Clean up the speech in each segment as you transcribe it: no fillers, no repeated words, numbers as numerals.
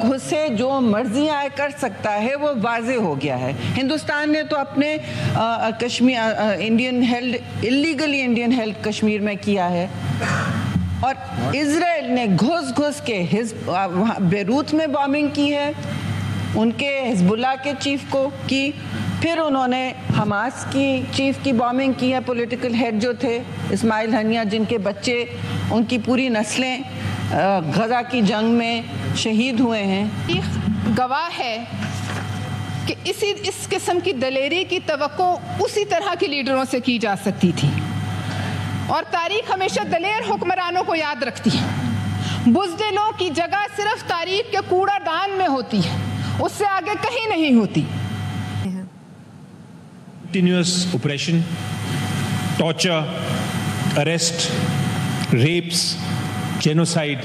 گھسے جو مرضی آئے کر سکتا ہے وہ واضح ہو گیا ہے. ہندوستان نے تو اپنے کشمیر انڈین ہیلڈ کشمیر میں کیا ہے, اور اسرائیل نے گھس کے بیروت میں بامبنگ کی ہے, ان کے حزب اللہ کے چیف کو کی, پھر انہوں نے حماس کی چیف کی بامبنگ کی ہے, پولیٹیکل ہیڈ جو تھے اسماعیل ہنیہ, جن کے بچے ان کی پوری نسلیں غزہ کی جنگ میں شہید ہوئے ہیں. گواہ ہے کہ اس قسم کی دلیری کی توقع اسی طرح کے لیڈروں سے کی جا سکتی تھی, اور تاریخ ہمیشہ دلیر حکمرانوں کو یاد رکھتی ہے. بزدلوں کی جگہ صرف تاریخ کے کوڑا دان میں ہوتی ہے, اس سے آگے کہیں نہیں ہوتی. Continuous oppression, torture, arrest, rapes, genocide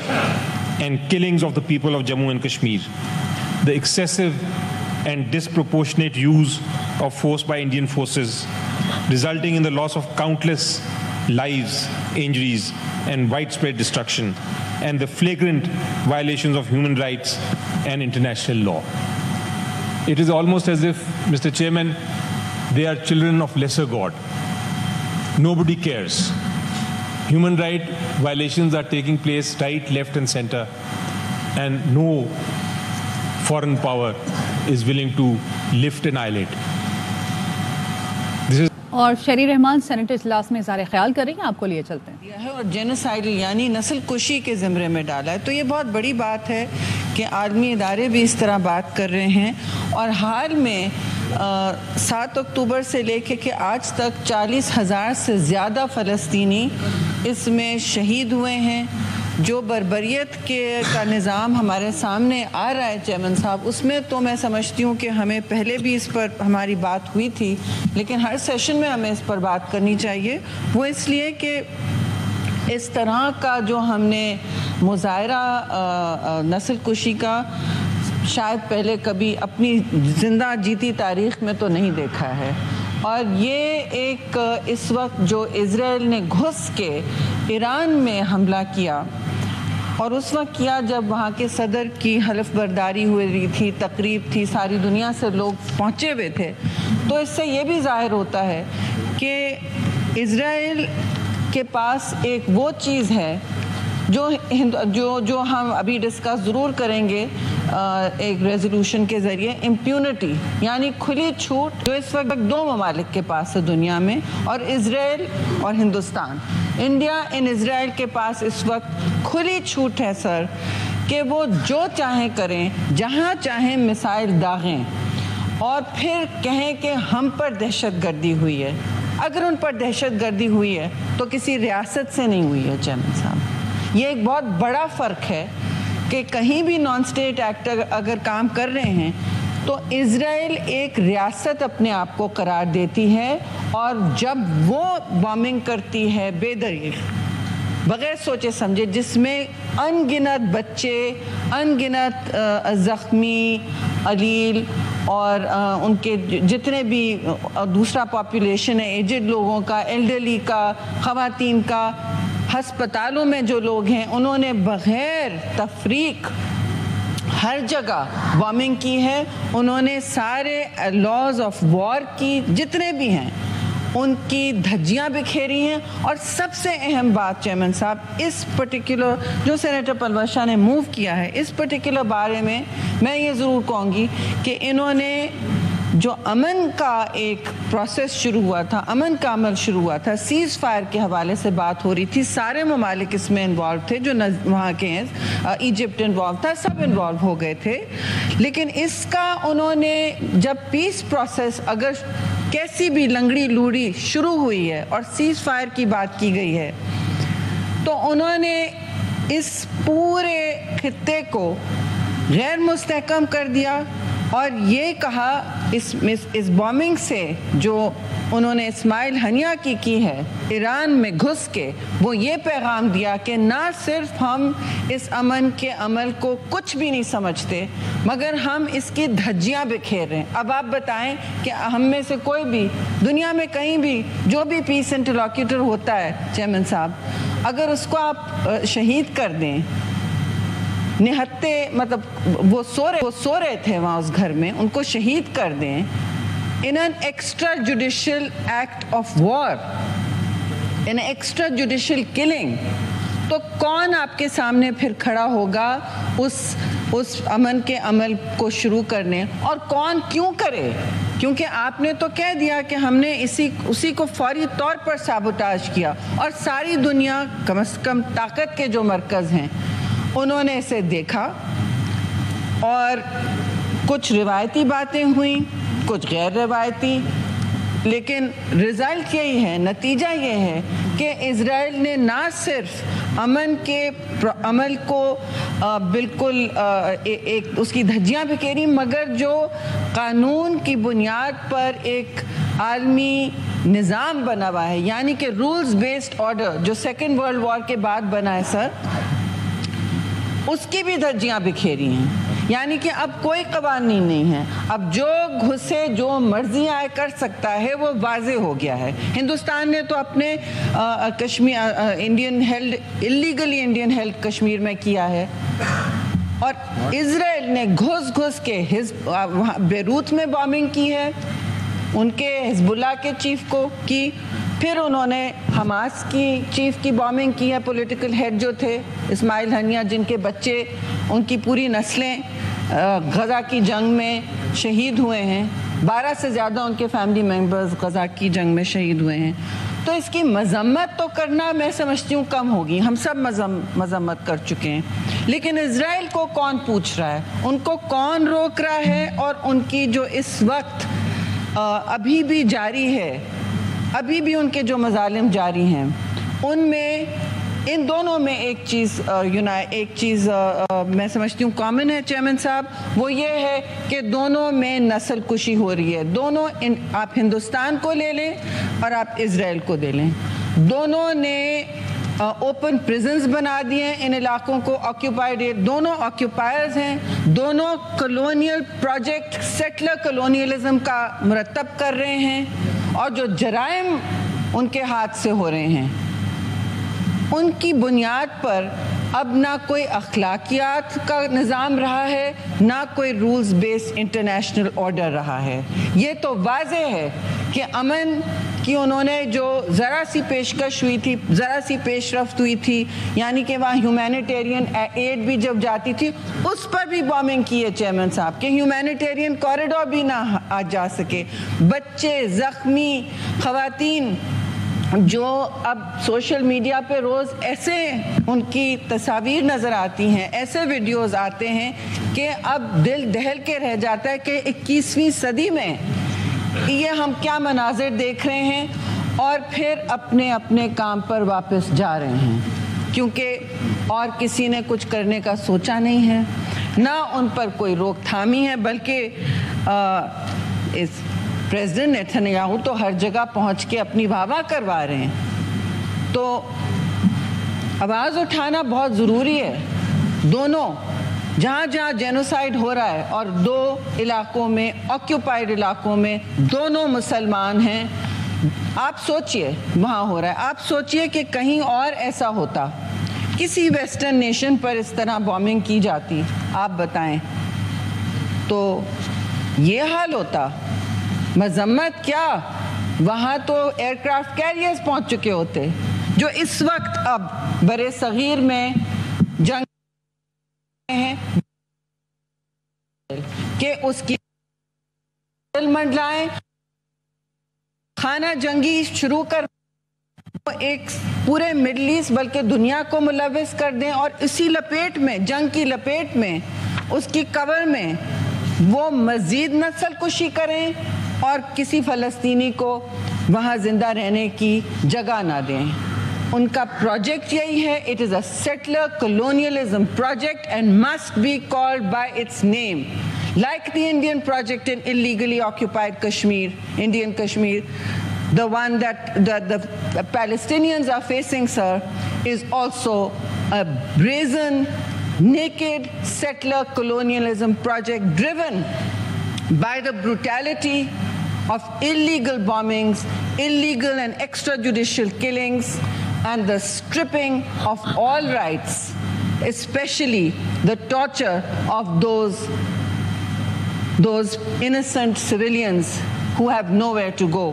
and killings of the people of Jammu and Kashmir. The excessive and disproportionate use of force by Indian forces, resulting in the loss of countless lives, injuries and widespread destruction, and the flagrant violations of human rights and international law. It is almost as if, Mr. Chairman, they are children of lesser God. Nobody cares. Human right violations are taking place right, left and center, and no foreign power is willing to lift an eyelid. اور شری رحمان Saint اجلاس میں اظہار خیال کر رہی ہیں, آپ کو لیے چلتے ہیں. اور جینوسائیڈ یعنی نسل کشی کے زمرے میں ڈالا ہے, تو یہ بہت بڑی بات ہے کہ عالمی ادارے بھی اس طرح بات کر رہے ہیں. اور حال میں 7 اکتوبر سے لے کے آج تک 40,000 سے زیادہ فلسطینی اس میں شہید ہوئے ہیں. جو بربریت کا نظام ہمارے سامنے آ رہا ہے چیئرمین صاحب, اس میں تو میں سمجھتی ہوں کہ ہمیں پہلے بھی اس پر ہماری بات ہوئی تھی, لیکن ہر سیشن میں ہمیں اس پر بات کرنی چاہیے. وہ اس لیے کہ اس طرح کا جو ہم نے مظاہرہ نسل کشی کا شاید پہلے کبھی اپنی زندہ جیتی تاریخ میں تو نہیں دیکھا ہے. اور یہ ایک اس وقت جو اسرائیل نے گھس کے ایران میں حملہ کیا, اور اس وقت کیا جب وہاں کے صدر کی حلف برداری ہوئی تھی, تقریب تھی, ساری دنیا سے لوگ پہنچے ہوئے تھے, تو اس سے یہ بھی ظاہر ہوتا ہے کہ اسرائیل کے پاس ایک وہ چیز ہے جو ہم ابھی ڈسکس ضرور کریں گے ایک ریزولوشن کے ذریعے, امپیونٹی یعنی کھلی چھوٹ, جو اس وقت 2 ممالک کے پاس ہے دنیا میں, اور اسرائیل اور ہندوستان. انڈیا ان اسرائیل کے پاس اس وقت کھلی چھوٹ ہے سر, کہ وہ جو چاہیں کریں, جہاں چاہیں میسائل داغیں, اور پھر کہیں کہ ہم پر دہشت گردی ہوئی ہے. اگر ان پر دہشت گردی ہوئی ہے تو کسی ریاست سے نہیں ہوئی ہے چیئرمین صاحب. یہ ایک بہت بڑا فرق ہے کہ کہیں بھی نان اسٹیٹ ایکٹر اگر کام کر رہے ہیں تو اسرائیل ایک ریاست اپنے آپ کو قرار دیتی ہے, اور جب وہ بامبنگ کرتی ہے بے دریغ بغیر سوچے سمجھے, جس میں ان گنت بچے, ان گنت زخمی, علیل اور ان کے جتنے بھی دوسرا پاپولیشن ہے, ایجڈ لوگوں کا, ایلڈرلی کا, خواتین کا, ہسپتالوں میں جو لوگ ہیں, انہوں نے بغیر تفریق ہر جگہ بامبنگ کی ہے. انہوں نے سارے لاز آف وار کی جتنے بھی ہیں ان کی دھجیاں بکھیری ہیں. اور سب سے اہم بات چیئرمین صاحب, اس پرٹیکولر جو سینیٹر پلوز شاہ نے موو کیا ہے, اس پرٹیکولر بارے میں میں یہ ضرور کہوں گی کہ انہوں نے جو امن کا ایک پروسیس شروع ہوا تھا, امن کا عمل شروع ہوا تھا, سیز فائر کے حوالے سے بات ہو رہی تھی, سارے ممالک اس میں انوالو تھے جو وہاں کے ہیں, ایجپٹ انوالو تھا, سب انوالو ہو گئے تھے. لیکن اس کا انہوں نے جب پیس پروسیس اگر کیسی بھی لنگڑی لوڑی شروع ہوئی ہے اور سیز فائر کی بات کی گئی ہے, تو انہوں نے اس پورے خطے کو غیر مستحکم کر دیا, اور یہ کہا اس بامبنگ سے جو انہوں نے اسماعیل ہنیہ کی ہے ایران میں گھس کے, وہ یہ پیغام دیا کہ نہ صرف ہم اس امن کے عمل کو کچھ بھی نہیں سمجھتے, مگر ہم اس کی دھجیاں بکھیر رہے ہیں. اب آپ بتائیں کہ ہم میں سے کوئی بھی دنیا میں کہیں بھی جو بھی پیس انٹرلوکیٹر ہوتا ہے چیئرمین صاحب, اگر اس کو آپ شہید کر دیں نہتے مطلب وہ سو رہے تھے وہاں اس گھر میں, ان کو شہید کر دیں in an extrajudicial act of war, in an extrajudicial killing, تو کون آپ کے سامنے پھر کھڑا ہوگا اس امن کے عمل کو شروع کرنے, اور کون کیوں کرے؟ کیونکہ آپ نے تو کہہ دیا کہ ہم نے اسی کو فوری طور پر سابوٹاج کیا, اور ساری دنیا کم از کم طاقت کے جو مرکز ہیں انہوں نے اسے دیکھا, اور کچھ روایتی باتیں ہوئیں, کچھ غیر روایتی, لیکن رزلٹ یہی ہے, نتیجہ یہ ہے کہ اسرائیل نے نہ صرف امن کے عمل کو بالکل ایک اس کی دھجیاں بکھیری, مگر جو قانون کی بنیاد پر ایک عالمی نظام بنا ہوا ہے, یعنی کہ رولز بیسڈ آرڈر جو سیکنڈ ورلڈ وار کے بعد بنا ہے سر, اس کی بھی دھجیاں بکھیری ہیں. یعنی کہ اب کوئی قوانین نہیں ہے, اب جو گھسے جو مرضی آئے کر سکتا ہے, وہ واضح ہو گیا ہے. ہندوستان نے تو اپنے Kashmir illegally Indian held Kashmir میں کیا ہے, اور اسرائیل نے گھس کے بیروت میں بامبنگ کی ہے, ان کے حزب اللہ کے چیف کو کی, پھر انہوں نے حماس کی چیف کی بامبنگ کی ہے, پولیٹیکل ہیڈ جو تھے اسماعیل ہنیہ, جن کے بچے ان کی پوری نسلیں غزہ کی جنگ میں شہید ہوئے ہیں, 12 سے زیادہ ان کے فیملی ممبرز غزہ کی جنگ میں شہید ہوئے ہیں. تو اس کی مذمت تو کرنا میں سمجھتی ہوں کم ہوگی, ہم سب مذمت کر چکے ہیں, لیکن اسرائیل کو کون پوچھ رہا ہے, ان کو کون روک رہا ہے؟ اور ان کی جو اس وقت ابھی بھی جاری ہے, ابھی بھی ان کے جو مظالم جاری ہیں, ان میں ان دونوں میں ایک چیز میں سمجھتی ہوں کامن ہے چیئرمین صاحب, وہ یہ ہے کہ دونوں میں نسل کشی ہو رہی ہے. دونوں آپ ہندوستان کو لے لیں اور آپ اسرائیل کو دے لیں, دونوں نے اوپن پریزنز بنا دیے ہیں ان علاقوں کو, آکیوپائڈ, دونوں آکیوپائرز ہیں, دونوں کلونیل پروجیکٹ سیٹلر کلونیلزم کا مرتب کر رہے ہیں, اور جو جرائم ان کے ہاتھ سے ہو رہے ہیں ان کی بنیاد پر اب نہ کوئی اخلاقیات کا نظام رہا ہے, نہ کوئی رولز بیسڈ انٹرنیشنل آرڈر رہا ہے. یہ تو واضح ہے کہ امن کی انہوں نے جو ذرا سی پیشکش ہوئی تھی, ذرا سی پیش رفت ہوئی تھی, یعنی کہ وہاں ہیومینیٹیرین ایڈ بھی جب جاتی تھی اس پر بھی بامبنگ کی ہے چیئرمین صاحب, کہ ہیومینیٹیرین کوریڈور بھی نہ آ جا سکے. بچے زخمی, خواتین جو اب سوشل میڈیا پہ روز ایسے ان کی تصاویر نظر آتی ہیں, ایسے ویڈیوز آتے ہیں کہ اب دل دہل کے رہ جاتا ہے کہ 21ویں صدی میں یہ ہم کیا مناظر دیکھ رہے ہیں, اور پھر اپنے اپنے کام پر واپس جا رہے ہیں, کیونکہ اور کسی نے کچھ کرنے کا سوچا نہیں ہے, نہ ان پر کوئی روک تھامی ہے, بلکہ اس پریزیڈنٹ نیتنیاہو تو ہر جگہ پہنچ کے اپنی واہ واہ کروا رہے ہیں. تو آواز اٹھانا بہت ضروری ہے. دونوں جہاں جہاں جینوسائیڈ ہو رہا ہے, اور 2 علاقوں میں آکیوپائڈ علاقوں میں دونوں مسلمان ہیں, آپ سوچئے وہاں ہو رہا ہے, آپ سوچئے کہ کہیں اور ایسا ہوتا, کسی ویسٹرن نیشن پر اس طرح بامبنگ کی جاتی, آپ بتائیں, تو یہ حال ہوتا. مذمت کیا, وہاں تو ایئر کرافٹ کیریئرز پہنچ چکے ہوتے, جو اس وقت اب برے صغیر میں جنگ ہیں, کہ اس کی منڈلائیں, خانہ جنگی شروع کر ایک پورے مڈل ایسٹ بلکہ دنیا کو ملوث کر دیں, اور اسی لپیٹ میں, جنگ کی لپیٹ میں, اس کی کور میں وہ مزید نسل کشی کریں اور کسی فلسطینی کو وہاں زندہ رہنے کی جگہ نہ دیں. ان کا پروجیکٹ یہی ہے, it is a settler colonialism project and must be called by its name, like the Indian project in illegally occupied Kashmir, Indian Kashmir. The one that the Palestinians are facing, sir, is also a brazen, naked settler colonialism project driven by the brutality of illegal bombings, illegal and extrajudicial killings, and the stripping of all rights especially the torture of those innocent civilians who have nowhere to go,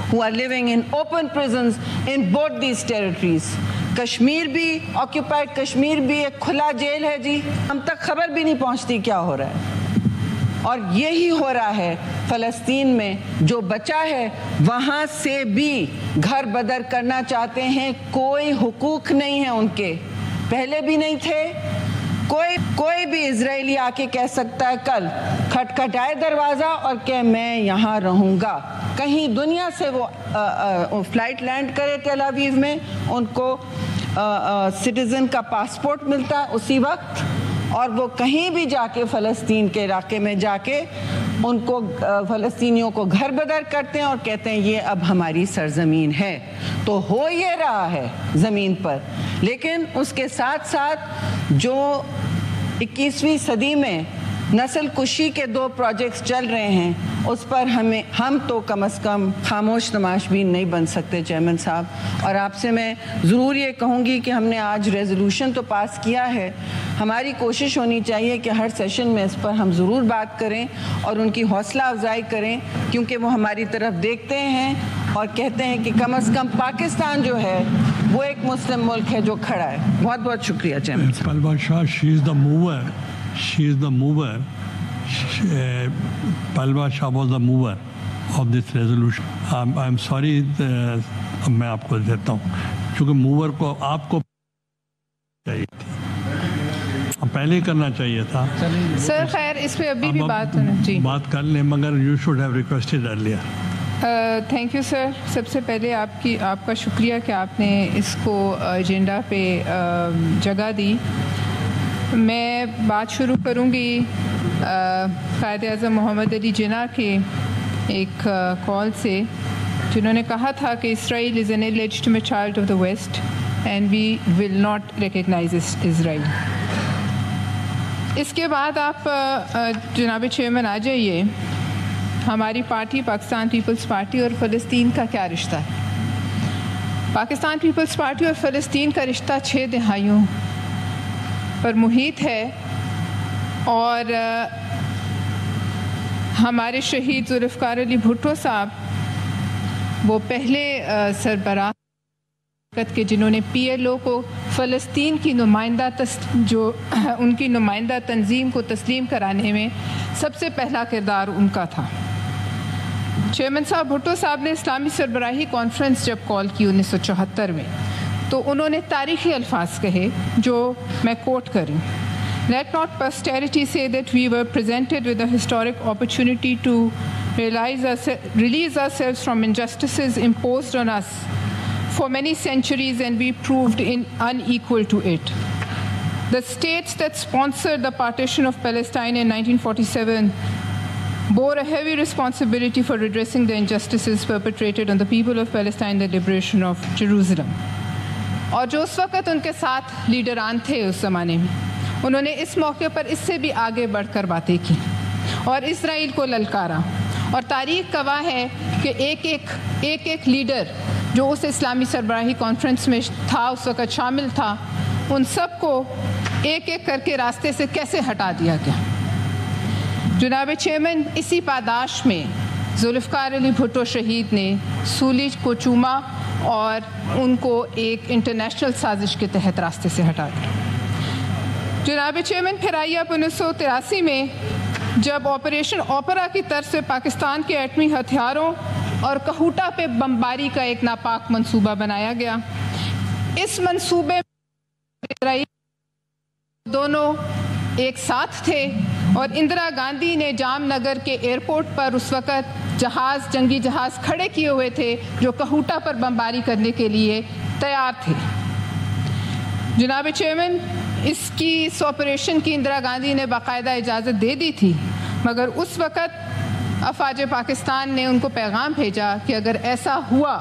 who are living in open prisons in both these territories. Kashmir بھی occupied Kashmir بھی ایک کھلا jail ہے جی, ہم تک خبر بھی نہیں پہنچتی کیا ہو رہا ہے. اور یہی ہو رہا ہے فلسطین میں, جو بچا ہے وہاں سے بھی گھر بدر کرنا چاہتے ہیں, کوئی حقوق نہیں ہے ان کے, پہلے بھی نہیں تھے. کوئی بھی اسرائیلی آ کے کہہ سکتا ہے کل کھٹکھٹائے دروازہ اور کہ میں یہاں رہوں گا. کہیں دنیا سے وہ فلائٹ لینڈ کرے تل اویو میں, ان کو سٹیزن کا پاسپورٹ ملتا ہے اسی وقت, اور وہ کہیں بھی جا کے فلسطین کے علاقے میں جا کے ان کو فلسطینیوں کو گھر بدر کرتے ہیں اور کہتے ہیں یہ اب ہماری سرزمین ہے. تو ہو یہ رہا ہے زمین پر, لیکن اس کے ساتھ ساتھ جو 21ویں صدی میں نسل کشی کے 2 پروجیکٹس چل رہے ہیں, اس پر ہم تو کم از کم خاموش تماشبین نہیں بن سکتے چیئرمین صاحب. اور آپ سے میں ضرور یہ کہوں گی کہ ہم نے آج ریزولوشن تو پاس کیا ہے, ہماری کوشش ہونی چاہیے کہ ہر سیشن میں اس پر ہم ضرور بات کریں اور ان کی حوصلہ افزائی کریں, کیونکہ وہ ہماری طرف دیکھتے ہیں اور کہتے ہیں کہ کم از کم پاکستان جو ہے وہ ایک مسلم ملک ہے جو کھڑا ہے. بہت بہت شکریہ chairman. Palwasha, she is the mover. Palwa Shah was the mover of this resolution. I'm sorry, میں آپ کو دیتا ہوں, چونکہ موور کو آپ کو چاہیے تھی, پہلے ہی کرنا چاہیے تھا. سر خیر اس پہ ابھی بھی بات کر لیں, مگر you should have requested earlier. Thank you sir. سب سے پہلے آپ کا شکریہ کہ آپ نے اس کو ایجنڈا پہ جگہ دی. میں بات شروع کروں گی قائد اعظم محمد علی جناح کے ایک کال سے, جنہوں نے کہا تھا کہ Israel is an illegitimate child of the West and we will not recognize Israel. اس کے بعد آپ جناب چیئرمین آ جائیے, ہماری پارٹی پاکستان پیپلز پارٹی اور فلسطین کا کیا رشتہ ہے. پاکستان پیپلز پارٹی اور فلسطین کا رشتہ 6 دہائیوں پر محیط ہے, اور ہمارے شہید ذوالفقار علی بھٹو صاحب وہ پہلے سربراہ کے جنہوں نے PLO کو فلسطین کی جو ان کی نمائندہ تنظیم کو تسلیم کرانے میں سب سے پہلا کردار ان کا تھا. چیئرمین صاحب, بھٹو صاحب نے اسلامی سربراہی کانفرنس جب کال کی 1974 میں, تو انہوں نے تاریخی الفاظ کہے جو میں کوٹ کروں. Let not posterity say that we were presented with a historic opportunity to release ourselves from injustices imposed on us for many centuries, and we proved unequal to it. The states that sponsored the partition of Palestine in 1947 bore a heavy responsibility for redressing the injustices perpetrated on the people of Palestine, the liberation of Jerusalem. اور جو اس وقت ان کے ساتھ لیڈران تھے اس زمانے میں, انہوں نے اس موقع پر اس سے بھی آگے بڑھ کر باتیں کی اور اسرائیل کو للکارا. اور تاریخ گواہ ہے کہ ایک لیڈر جو اس اسلامی سربراہی کانفرنس میں تھا, اس وقت شامل تھا, ان سب کو ایک ایک کر کے راستے سے کیسے ہٹا دیا گیا. جناب چیئرمین, اسی پاداش میں ذوالفقار علی بھٹو شہید نے سولی کو چوما اور ان کو ایک انٹرنیشنل سازش کے تحت راستے سے ہٹا دیا. جناب چیئرمین, پھر آئیے اب 1983 میں جب آپریشن اوپرا کی طرف سے پاکستان کے ایٹمی ہتھیاروں اور کہوٹا پہ بمباری کا ایک ناپاک منصوبہ بنایا گیا. اس منصوبے میں دونوں ایک ساتھ تھے, اور اندرا گاندھی نے جام نگر کے ایئرپورٹ پر اس وقت جنگی جہاز کھڑے کیے ہوئے تھے جو کہوٹا پر بمباری کرنے کے لیے تیار تھے. جناب چیئرمین, اس آپریشن کی اندرا گاندھی نے باقاعدہ اجازت دے دی تھی, مگر اس وقت افواج پاکستان نے ان کو پیغام بھیجا کہ اگر ایسا ہوا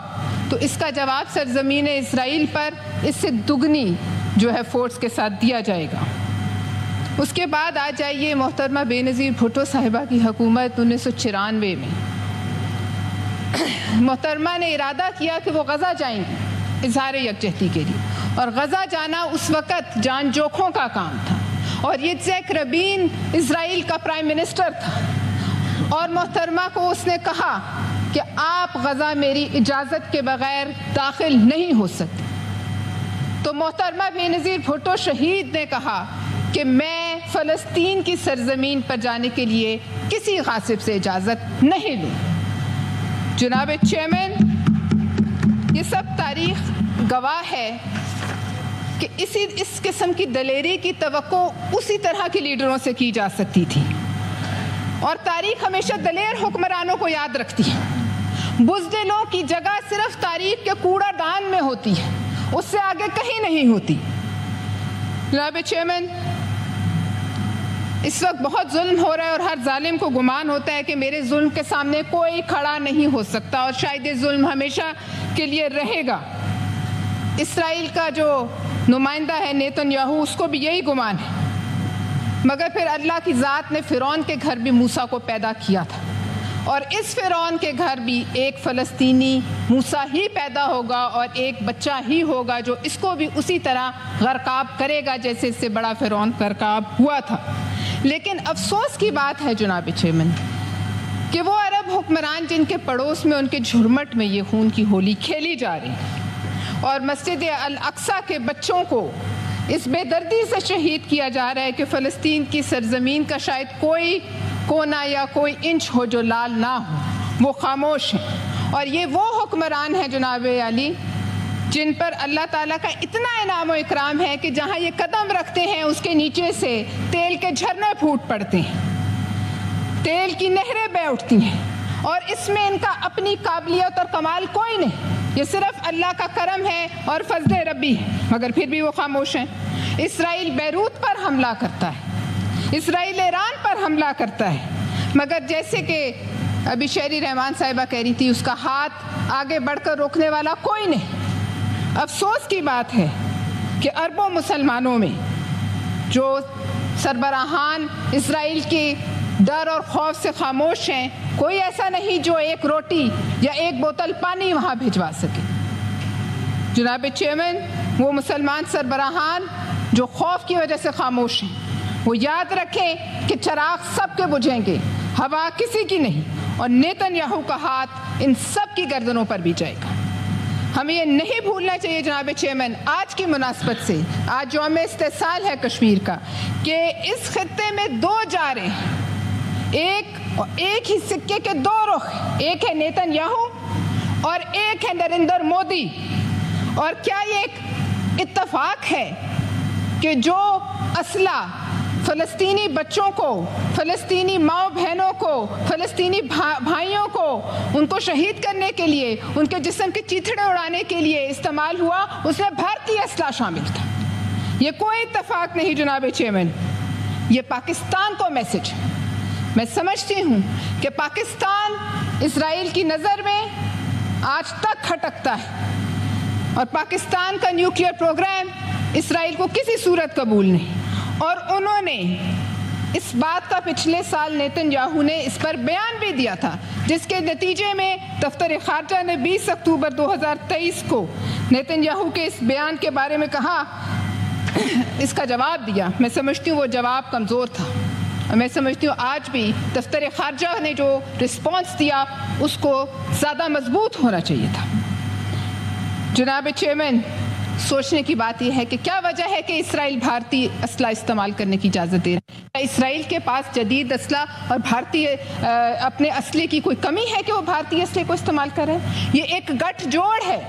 تو اس کا جواب سرزمین اسرائیل پر اس سے دگنی جو ہے فورس کے ساتھ دیا جائے گا. اس کے بعد آ جائیے محترمہ بے نظیر بھٹو صاحبہ کی حکومت 1994 میں. محترمہ نے ارادہ کیا کہ وہ غزہ جائیں گی اظہار یکجہتی کے لیے, اور غزہ جانا اس وقت جان جوکھوں کا کام تھا، اور یہ زیک ربین اسرائیل کا پرائم منسٹر تھا، اور محترمہ کو اس نے کہا کہ آپ غزہ میری اجازت کے بغیر داخل نہیں ہو سکتے۔ تو محترمہ بے نظیر بھٹو شہید نے کہا کہ میں فلسطین کی سرزمین پر جانے کے لیے کسی غاصب سے اجازت نہیں لوں۔ جناب چیئرمین، یہ سب تاریخ گواہ ہے کہ اس قسم کی دلیری کی توقع اسی طرح کے لیڈروں سے کی جا سکتی تھی، اور تاریخ ہمیشہ دلیر حکمرانوں کو یاد رکھتی ہے۔ بزدلوں کی جگہ صرف تاریخ کے کوڑا دان میں ہوتی ہے، اس سے آگے کہیں نہیں ہوتی۔ جناب چیئرمین، اس وقت بہت ظلم ہو رہا ہے، اور ہر ظالم کو گمان ہوتا ہے کہ میرے ظلم کے سامنے کوئی کھڑا نہیں ہو سکتا، اور شاید یہ ظلم ہمیشہ کے لیے رہے گا۔ اسرائیل کا جو نمائندہ ہے نیتن یاہو، اس کو بھی یہی گمان ہے، مگر پھر اللہ کی ذات نے فرعون کے گھر بھی موسیٰ کو پیدا کیا تھا، اور اس فرعون کے گھر بھی ایک فلسطینی موسیٰ ہی پیدا ہوگا، اور ایک بچہ ہی ہوگا جو اس کو بھی اسی طرح غرقاب کرے گا جیسے اس سے بڑا فرعون غرقاب ہوا تھا۔ لیکن افسوس کی بات ہے جناب چیئرمین کہ وہ عرب حکمران جن کے پڑوس میں ان کے جھرمٹ میں یہ خون کی ہولی کھیلی جا رہی ہے، اور مسجد الاقصیٰ کے بچوں کو اس بے دردی سے شہید کیا جا رہا ہے کہ فلسطین کی سرزمین کا شاید کوئی کونا یا کوئی انچ ہو جو لال نہ ہو، وہ خاموش ہیں۔ اور یہ وہ حکمران ہیں جناب علی جن پر اللہ تعالیٰ کا اتنا انعام و اکرام ہے کہ جہاں یہ قدم رکھتے ہیں اس کے نیچے سے تیل کے جھرنے پھوٹ پڑتے ہیں، تیل کی نہریں بہہ اٹھتی ہیں، اور اس میں ان کا اپنی قابلیت اور کمال کوئی نہیں، یہ صرف اللہ کا کرم ہے اور فضل ربی ہے، مگر پھر بھی وہ خاموش ہیں۔ اسرائیل بیروت پر حملہ کرتا ہے، اسرائیل ایران پر حملہ کرتا ہے، مگر جیسے کہ ابھی شہری رحمان صاحبہ کہہ رہی تھی، اس کا ہاتھ آگے بڑھ کر روکنے والا کوئی نہیں۔ افسوس کی بات ہے کہ اربوں مسلمانوں میں جو سربراہان اسرائیل کے ڈر اور خوف سے خاموش ہیں، کوئی ایسا نہیں جو ایک روٹی یا ایک بوتل پانی وہاں بھجوا سکے۔ جناب چیئرمین، وہ مسلمان سربراہان جو خوف کی وجہ سے خاموش ہیں، وہ یاد رکھیں کہ چراغ سب کے بجھیں گے، ہوا کسی کی نہیں، اور نیتن یاہو کا ہاتھ ان سب کی گردنوں پر بھی جائے گا۔ ہمیں یہ نہیں بھولنا چاہیے جناب چیئرمین، آج کی مناسبت سے، آج یوم استحصال ہے کشمیر کا، کہ اس خطے میں دو جا رہے ہیں، ایک ہی سکے کے دو رخ، ایک ہے نیتن یاہو اور ایک ہے نریندر مودی۔ اور کیا یہ ایک اتفاق ہے کہ جو اسلحہ فلسطینی بچوں کو، فلسطینی ماؤں بہنوں کو، فلسطینی بھائیوں کو، ان کو شہید کرنے کے لیے، ان کے جسم کے چیتھڑے اڑانے کے لیے استعمال ہوا، اس میں بھارتی اسلحہ شامل تھا؟ یہ کوئی اتفاق نہیں جناب چیئرمین، یہ پاکستان کو میسج ہے۔ میں سمجھتی ہوں کہ پاکستان اسرائیل کی نظر میں آج تک کھٹکتا ہے، اور پاکستان کا نیوکلیئر پروگرام اسرائیل کو کسی صورت قبول نہیں، اور انہوں نے اس بات کا پچھلے سال نیتن یاہو نے اس پر بیان بھی دیا تھا، جس کے نتیجے میں دفتر خارجہ نے 20 اکتوبر 2023 کو نیتن یاہو کے اس بیان کے بارے میں کہا، اس کا جواب دیا۔ میں سمجھتی ہوں وہ جواب کمزور تھا، اور میں سمجھتی ہوں آج بھی دفتر خارجہ نے جو رسپانس دیا اس کو زیادہ مضبوط ہونا چاہیے تھا۔ جناب چیئرمین، سوچنے کی بات یہ ہے کہ کیا وجہ ہے کہ اسرائیل بھارتی اسلحہ استعمال کرنے کی اجازت دے رہا ہے؟ اسرائیل کے پاس جدید اسلحہ اور بھارتی اپنے اسلحے کی کوئی کمی ہے کہ وہ بھارتی اسلحے کو استعمال کر رہے ہیں؟ یہ ایک گٹھ جوڑ ہے،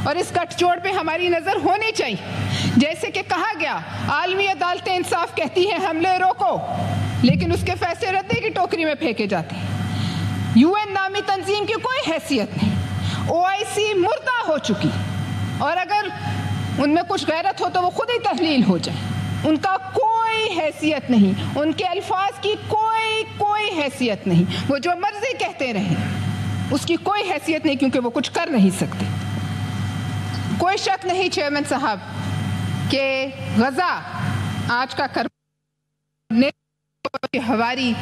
اور اس گٹھ جوڑ پہ ہماری نظر ہونی چاہیے۔ جیسے کہ کہا گیا، عالمی عدالت انصاف کہتی ہے حملے روکو، لیکن اس کے فیصلے ردے کی ٹوکری میں پھینکے جاتے ہیں۔ UN نامی تنظیم کی کوئی حیثیت نہیں، OIC مردہ ہو چکی، اور اگر ان میں کچھ غیرت ہو تو وہ خود ہی تحلیل ہو جائے۔ ان کا کوئی حیثیت نہیں، ان کے الفاظ کی کوئی حیثیت نہیں، وہ جو مرضی کہتے رہیں، اس کی کوئی حیثیت نہیں، کیونکہ وہ کچھ کر نہیں سکتے۔ کوئی شک نہیں چیئرمین صاحب کہ غزہ آج کا ہواری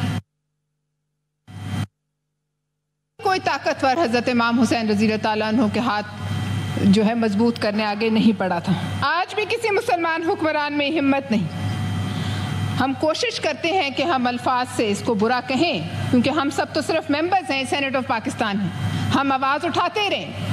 کوئی طاقتور حضرت امام حسین رضی اللہ تعالیٰ عنہ کے ہاتھ جو ہے مضبوط کرنے آگے نہیں پڑا تھا. آج بھی کسی مسلمان حکمران میں ہمت نہیں. ہم کوشش کرتے ہیں کہ ہم الفاظ سے اس کو برا کہیں, کیونکہ ہم سب تو صرف ممبرز ہیں, سینٹ آف پاکستان ہیں, ہم آواز اٹھاتے رہیں,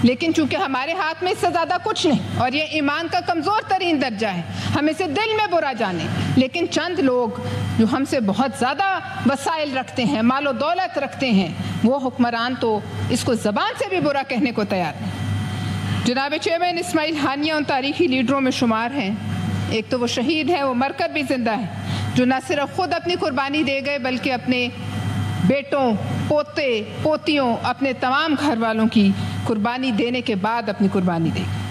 لیکن چونکہ ہمارے ہاتھ میں اس سے زیادہ کچھ نہیں, اور یہ ایمان کا کمزور ترین درجہ ہے, ہم اسے دل میں برا جانیں. لیکن چند لوگ جو ہم سے بہت زیادہ وسائل رکھتے ہیں, مال و دولت رکھتے ہیں, وہ حکمران تو اس کو زبان سے بھی برا کہنے کو تیار نہیں. جناب چیئرمین اسماعیل ہانیہ ان تاریخی لیڈروں میں شمار ہیں. ایک تو وہ شہید ہیں, وہ مر کر بھی زندہ ہیں, جو نہ صرف خود اپنی قربانی دے گئے بلکہ اپنے بیٹوں, پوتے, پوتیوں, اپنے تمام گھر والوں کی قربانی دینے کے بعد اپنی قربانی دے گئے.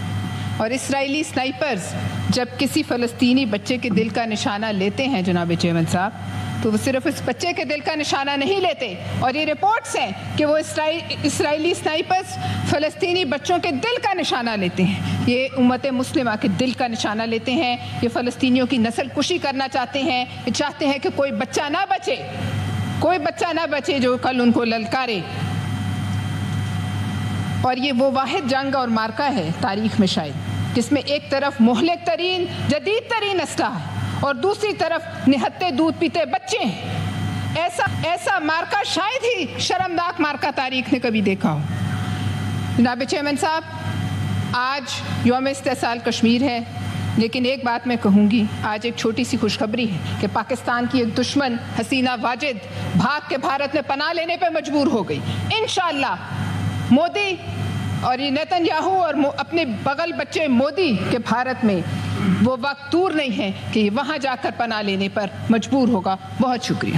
اور اسرائیلی سنائپرز جب کسی فلسطینی بچے کے دل کا نشانہ لیتے ہیں جناب چیئرمین صاحب, تو وہ صرف اس بچے کے دل کا نشانہ نہیں لیتے, اور یہ رپورٹس ہیں کہ وہ اسرائیلی سنائپرز فلسطینی بچوں کے دل کا نشانہ لیتے ہیں. یہ امت مسلمہ کے دل کا نشانہ لیتے ہیں. یہ فلسطینیوں کی نسل کشی کرنا چاہتے ہیں. یہ چاہتے ہیں کہ کوئی بچہ نہ بچے, کوئی بچہ نہ بچے جو کل ان کو للکارے. اور یہ وہ واحد جنگ اور مارکا ہے تاریخ میں شاید جس میں ایک طرف مہلک ترین جدید ترین اسلحہ ہے اور دوسری طرف نہتے دودھ پیتے بچے ہیں. ایسا مارکا شاید ہی شرمناک مارکا تاریخ نے کبھی دیکھا ہو. جناب چیئرمین صاحب, آج یوم استحصال کشمیر ہے, لیکن ایک بات میں کہوں گی, آج ایک چھوٹی سی خوشخبری ہے کہ پاکستان کی ایک دشمن حسینہ واجد بھاگ کے بھارت میں پناہ لینے پہ مجبور ہو گئی. انشاءاللہ مودی اور یہ نیتن یاہو اور اپنے بغل بچے مودی کے بھارت میں وہ وقت دور نہیں ہے کہ یہ وہاں جا کر پناہ لینے پر مجبور ہوگا. بہت شکریہ.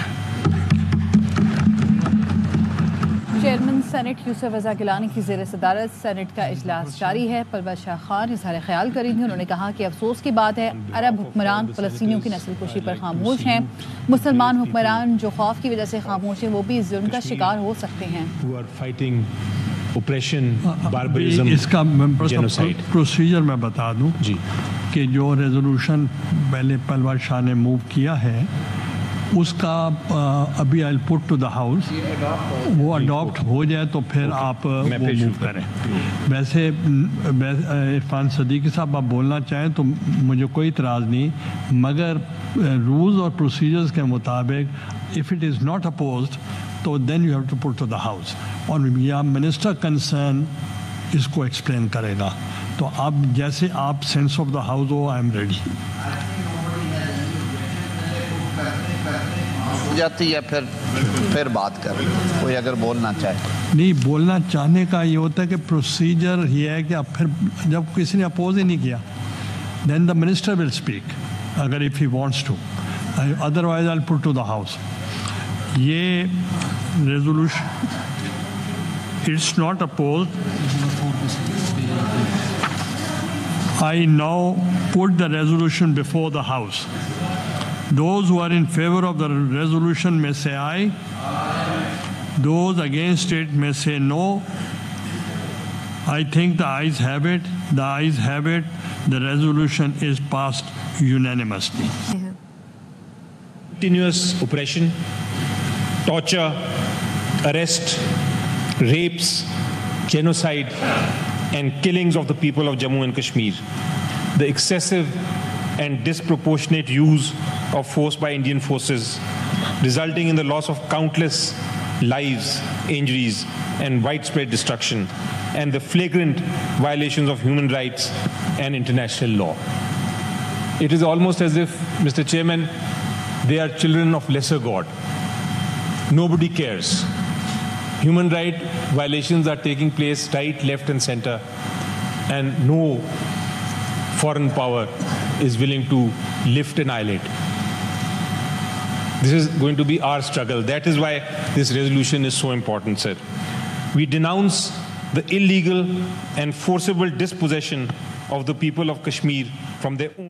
چیئرمین سینٹ یوسف رضا گیلانی کی زیر صدارت سینٹ کا اجلاس جاری ہے. پرویز شاہ خان اظہار خیال کر رہی تھیں. انہوں نے کہا کہ افسوس کی بات ہے عرب حکمران فلسطینیوں کی نسل کشی پر خاموش ہیں. مسلمان حکمران جو خوف کی وجہ سے خاموش ہیں وہ بھی ظلم کا شکار ہو سکتے ہیں. اس کا پروسیجر میں بتا دوں کہ جو ریزولوشن پہلے پرویز شاہ نے موو کیا ہے اس کا ابھی آئی پٹ ٹو دا ہاؤس, وہ اڈاپٹ ہو جائے تو پھر آپ وہ موو کریں. ویسے عرفان صدیقی صاحب آپ بولنا چاہیں تو مجھے کوئی اعتراض نہیں, مگر رولز اور پروسیجرز کے مطابق if it is not opposed تو then you have to put to the house, اور یا منسٹر کنسرن اس کو ایکسپلین کرے گا. تو آپ جیسے آپ sense of the house who, I am ready. جاتی ہے پھر بات کر کوئی اگر بولنا چاہے. نہیں, بولنا چاہنے کا یہ ہوتا ہے کہ پروسیجر یہ ہے کہ اب پھر جب کسی نے اپوز ہی نہیں کیا then the minister will speak اگر if he wants to, otherwise I put to the house. یہ resolution it's not opposed. I now put the resolution before the House. Those who are in favor of the resolution may say aye. Those against it may say no. I think the ayes have it. The ayes have it. The resolution is passed unanimously. Continuous oppression, torture, arrest, rapes, genocide, and killings of the people of Jammu and Kashmir. The excessive and disproportionate use of force by Indian forces, resulting in the loss of countless lives, injuries, and widespread destruction, and the flagrant violations of human rights and international law. It is almost as if, Mr. Chairman, they are children of lesser God. Nobody cares. Human right violations are taking place right, left, and center, and no foreign power is willing to lift an eyelid. This is going to be our struggle. That is why this resolution is so important, sir. We denounce the illegal and forcible dispossession of the people of Kashmir from their own